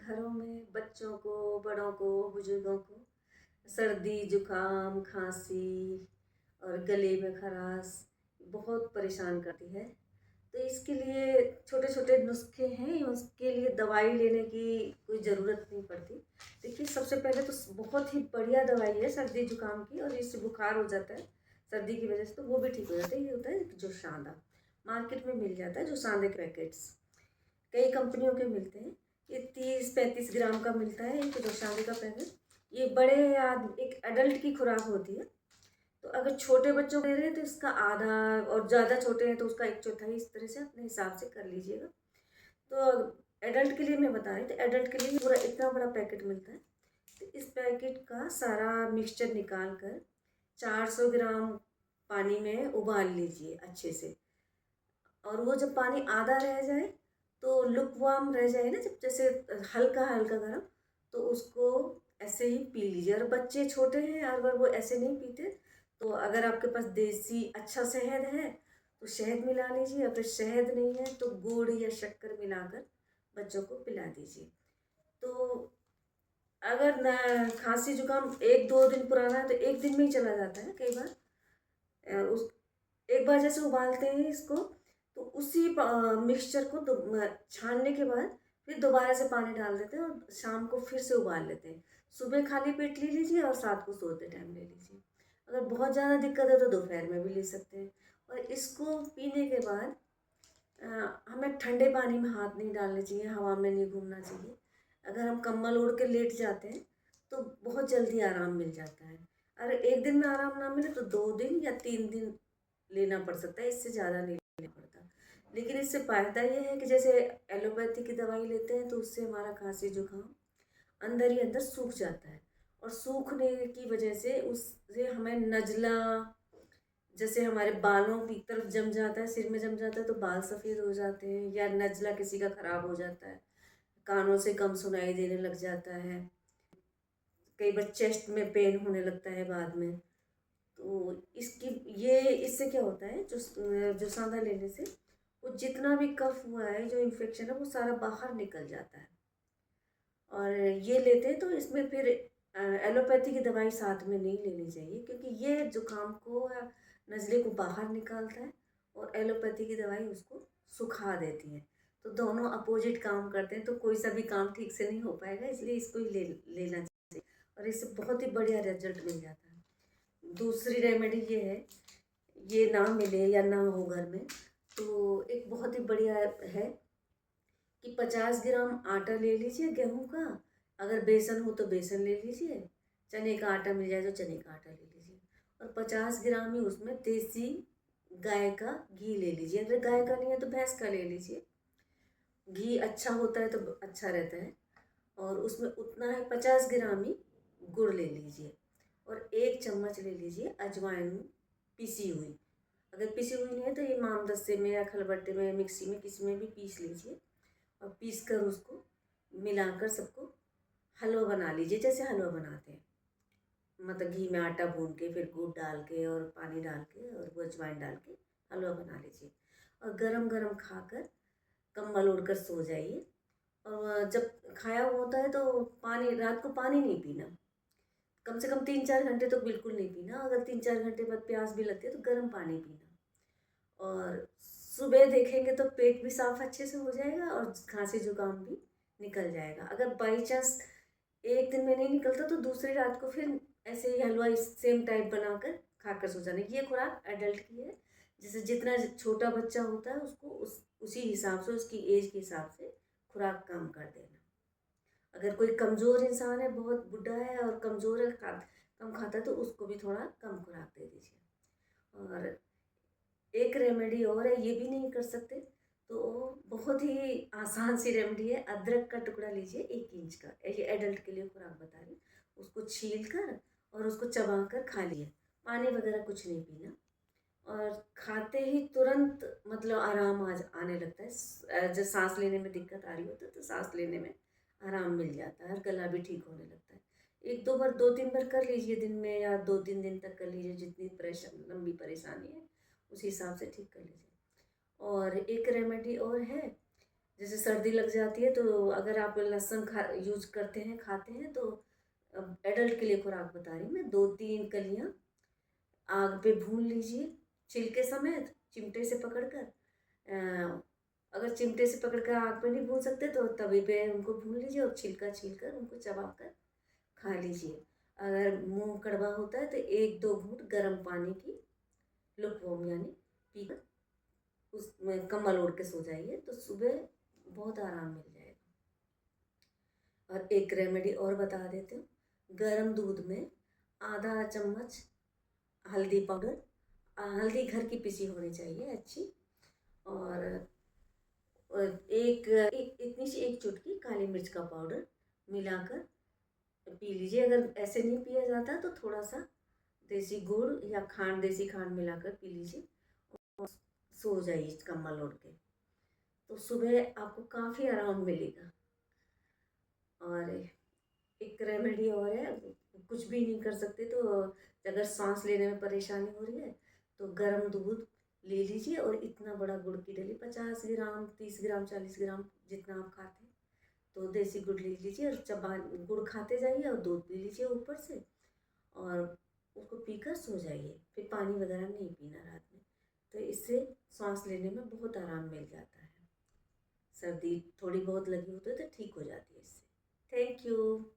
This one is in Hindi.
घरों में बच्चों को, बड़ों को, बुजुर्गों को सर्दी, जुकाम, खांसी और गले में खराश बहुत परेशान करती है। तो इसके लिए छोटे-छोटे नुस्खे हैं, उसके लिए दवाई लेने की कोई ज़रूरत नहीं पड़ती। देखिए, सबसे पहले तो बहुत ही बढ़िया दवाई है सर्दी जुकाम की, और इससे बुखार हो जाता है सर्दी की वजह से, तो वो भी ठीक हो जाता है। ये होता है जोशांदा, मार्केट में मिल जाता है जोशांदे के पैकेट्स, कई कंपनियों के मिलते हैं। ये 30-35 ग्राम का मिलता है एक जोशांदे का पैकेट। ये बड़े एक एडल्ट की खुराक होती है। तो अगर छोटे बच्चों को दे रहे हैं तो इसका आधा, और ज़्यादा छोटे हैं तो उसका 1/4, इस तरह से अपने हिसाब से कर लीजिएगा। तो एडल्ट के लिए मैं बता रही थी, एडल्ट के लिए पूरा इतना बड़ा पैकेट मिलता है। तो इस पैकेट का सारा मिक्सचर निकाल कर 400 ग्राम पानी में उबाल लीजिए अच्छे से। और वो जब पानी आधा रह जाए, तो लुकवार्म रह जाए ना, जब जैसे हल्का हल्का गर्म, तो उसको ऐसे ही पी लीजिए। और बच्चे छोटे हैं, अगर वो ऐसे नहीं पीते, तो अगर आपके पास देसी अच्छा शहद है तो शहद मिला लीजिए, या फिर शहद नहीं है तो गुड़ या शक्कर मिलाकर बच्चों को पिला दीजिए। तो अगर न खांसी जुकाम 1-2 दिन पुराना है तो एक दिन में ही चला जाता है कई बार। उस एक बार जैसे उबालते हैं इसको, तो उसी मिक्सचर को छानने के बाद फिर दोबारा से पानी डाल देते हैं और शाम को फिर से उबाल लेते हैं। सुबह खाली पेट ले लीजिए और रात को सोते टाइम ले लीजिए। अगर बहुत ज़्यादा दिक्कत है तो दोपहर में भी ले सकते हैं। और इसको पीने के बाद हमें ठंडे पानी में हाथ नहीं डालने चाहिए, हवा में नहीं घूमना चाहिए। अगर हम कंबल ओढ़ के लेट जाते हैं तो बहुत जल्दी आराम मिल जाता है। अगर एक दिन में आराम ना मिले तो 2 दिन या 3 दिन लेना पड़ सकता है, इससे ज़्यादा नहीं लेना पड़ता। लेकिन इससे फ़ायदा ये है कि जैसे एलोपैथी की दवाई लेते हैं तो उससे हमारा खांसी जुकाम अंदर ही अंदर सूख जाता है, और सूखने की वजह से उससे हमें नज़ला, जैसे हमारे बालों की तरफ जम जाता है, सिर में जम जाता है तो बाल सफ़ेद हो जाते हैं, या नज़ला किसी का ख़राब हो जाता है, कानों से कम सुनाई देने लग जाता है, कई बार चेस्ट में पेन होने लगता है बाद में। तो इसकी ये इससे क्या होता है, जो सांदा लेने से वो जितना भी कफ हुआ है, जो इन्फेक्शन है, वो सारा बाहर निकल जाता है। और ये लेते हैं तो इसमें फिर एलोपैथी की दवाई साथ में नहीं लेनी चाहिए, क्योंकि ये जुकाम को या नज़ले को बाहर निकालता है, और एलोपैथी की दवाई उसको सुखा देती है। तो दोनों अपोजिट काम करते हैं, तो कोई सा भी काम ठीक से नहीं हो पाएगा, इसलिए इसको ही लेना चाहिए, और इससे बहुत ही बढ़िया रिजल्ट मिल जाता है। दूसरी रेमेडी ये है, ये ना मिले या ना हो घर में, तो एक बहुत ही बढ़िया है कि 50 ग्राम आटा ले लीजिए गेहूं का। अगर बेसन हो तो बेसन ले लीजिए, चने का आटा मिल जाए तो चने का आटा ले लीजिए, और 50 ग्राम ही उसमें देसी गाय का घी ले लीजिए। अगर गाय का नहीं है तो भैंस का ले लीजिए, घी अच्छा होता है तो अच्छा रहता है। और उसमें उतना है 50 ग्राम ही गुड़ ले लीजिए, और 1 चम्मच ले लीजिए अजवाइन पिसी हुई। अगर पिसी हुई नहीं है तो ये मामदस्ते में या खलबट्टे में, मिक्सी में, किसी में भी पीस लीजिए, और पीस कर उसको मिलाकर सबको हलवा बना लीजिए, जैसे हलवा बनाते हैं। मतलब घी में आटा भून के फिर गुड़ डाल के और पानी डाल के और वो अजवाइन डाल के हलवा बना लीजिए, और गरम गरम खाकर कंबल ओढ़कर सो जाइए। और जब खाया हुआ होता है तो पानी, रात को पानी नहीं पीना, कम से कम 3-4 घंटे तो बिल्कुल नहीं पीना। अगर 3-4 घंटे बाद प्यास भी लगती है तो गर्म पानी पीना। और सुबह देखेंगे तो पेट भी साफ अच्छे से हो जाएगा और खांसी जुकाम भी निकल जाएगा। अगर बाई चांस एक दिन में नहीं निकलता तो दूसरी रात को फिर ऐसे ही हलवा इस सेम टाइप बनाकर खाकर सो जाना। ये खुराक एडल्ट की है, जैसे जितना छोटा बच्चा होता है उसको उसी हिसाब से, उसकी एज के हिसाब से खुराक कम कर देना। अगर कोई कमज़ोर इंसान है, बहुत बुढ़ा है और कमज़ोर है, कम खाता है, तो उसको भी थोड़ा कम खुराक दे दीजिए। और एक रेमेडी और है, ये भी नहीं कर सकते तो बहुत ही आसान सी रेमेडी है। अदरक का टुकड़ा लीजिए 1 इंच का, ये एडल्ट के लिए खुराक बता रही, उसको छील कर और उसको चबा कर खा लिए, पानी वगैरह कुछ नहीं पीना। और खाते ही तुरंत मतलब आराम आने लगता है। जब सांस लेने में दिक्कत आ रही होती है तो सांस लेने में आराम मिल जाता है, और गला भी ठीक होने लगता है। 1-2 बार, 2-3 बार कर लीजिए दिन में, या 2-3 दिन तक कर लीजिए, जितनी लंबी परेशानी है उस हिसाब से ठीक कर लीजिए। और एक रेमेडी और है, जैसे सर्दी लग जाती है तो अगर आप लहसुन खा यूज करते हैं खाते हैं तो एडल्ट के लिए खुराक बता रही हूँ मैं, 2-3 कलियाँ आग पे भून लीजिए छिलके समेत चिमटे से पकड़कर। अगर चिमटे से पकड़कर आग पे नहीं भून सकते तो तवे पे उनको भून लीजिए और छिलका छीलकर उनको चबाकर खा लीजिए। अगर मुंह कड़वा होता है तो 1-2 घूंट गर्म पानी की लुकवॉम यानी पीकर उसमें कम्बल ओढ़ के सो जाइए तो सुबह बहुत आराम मिल जाएगा। और एक रेमेडी और बता देती हूँ, गर्म दूध में आधा चम्मच हल्दी पाउडर, हल्दी घर की पिसी होनी चाहिए अच्छी, और एक इतनी सी एक चुटकी काली मिर्च का पाउडर मिलाकर पी लीजिए। अगर ऐसे नहीं पिया जाता तो थोड़ा सा देसी गुड़ या खांड, देसी खांड मिलाकर पी लीजिए और सो जाइए कम्बल ओढ़ के, तो सुबह आपको काफ़ी आराम मिलेगा। और एक रेमेडी और है, कुछ भी नहीं कर सकते तो अगर सांस लेने में परेशानी हो रही है तो गर्म दूध ले लीजिए और इतना बड़ा गुड़ की डली 50 ग्राम, 30 ग्राम, 40 ग्राम जितना आप खाते हैं, तो देसी गुड़ ले लीजिए और चबा गुड़ खाते जाइए और दूध पी लीजिए ऊपर से, और उसको पीकर सो जाइए। फिर पानी वगैरह नहीं पीना रात में, तो इससे सांस लेने में बहुत आराम मिल जाता है। सर्दी थोड़ी बहुत लगी होती है तो ठीक हो जाती है इससे। Thank you.